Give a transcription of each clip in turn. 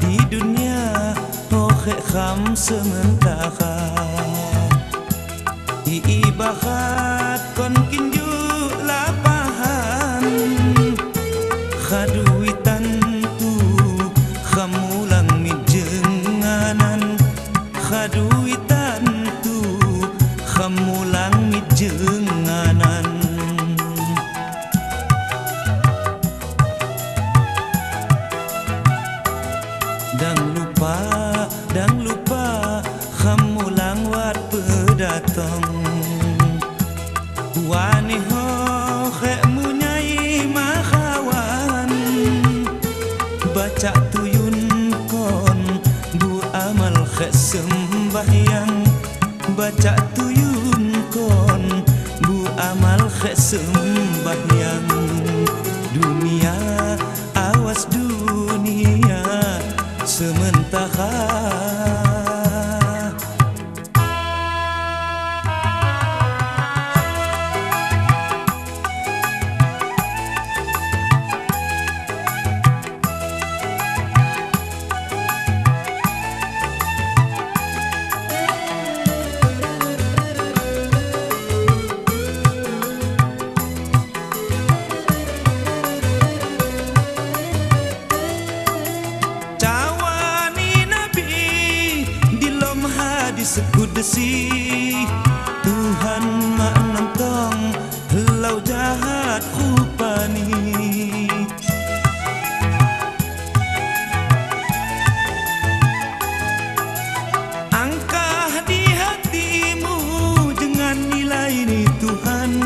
Di dunia hohe kham sementara ibarat kon kinju lapahan khaduitan tu khamulang mijenganan khaduitan tu khamulang mijenganan dan lupa khamulang wat pedatang wani ho khe munyai makhawan baca tuyun kon bu amal khe sembahyang baca tuyun kon bu amal khe sembahyang dunia awas dunia sementara sekudesi Tuhan mak nentong helau jahat rupani angkah di hatimu dengan nilai ni Tuhan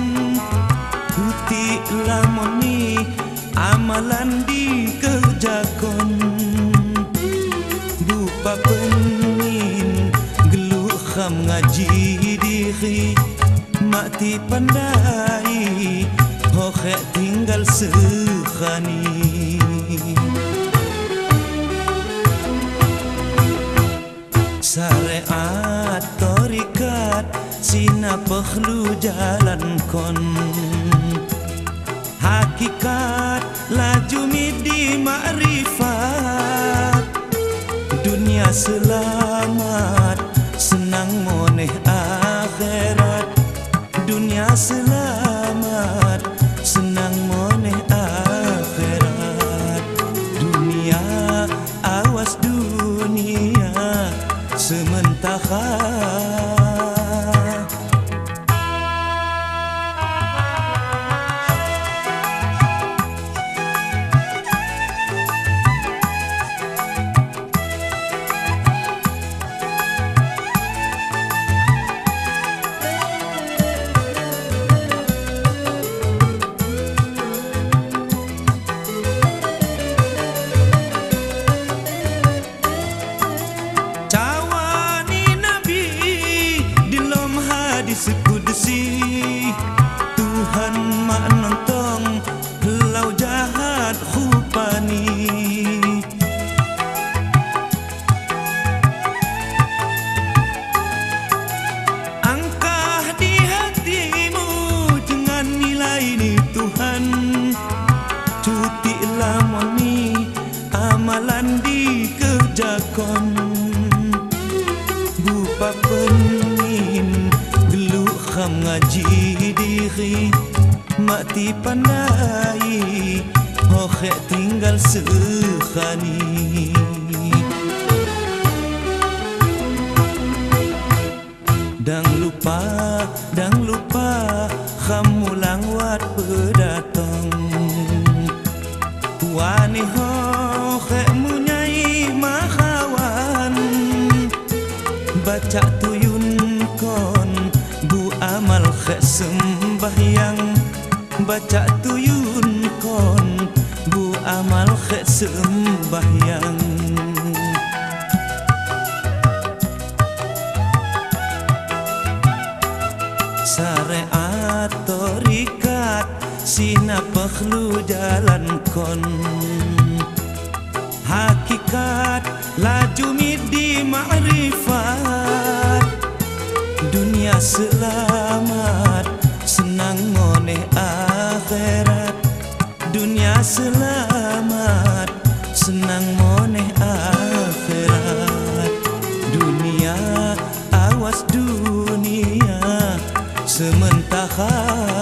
putih lamoni amalan dikerjakan dupa penin kham ngaji diri mati pandai hohe tinggal sekhani syariat torikat sina perlu jalan kon hakikat laju midi ma'rifat dunia selamat senang moneh akhirat dunia selamat senang moneh akhirat dunia awas dunia sementara sekudesi Tuhan mak nentong helau jahat rupani angkah di hatimu dengan nilai ni Tuhan cuti lamoni amalan dikerjakan bupa penin kham ngaji diri mati pandai hohe tinggal sekhani dan lupa khamulang wat pedatang wani hohe munyai makhawan baca tuyun kon bu amal khe sembahyang baca tuyun kon amal khek sembahyang. Syariat torikat sina perlu jalan kon. Hakikat laju midi ma'rifat. Dunia selamat senang moneh akhirat. Dunia selamat senang moneh akhirat. Dunia awas dunia sementara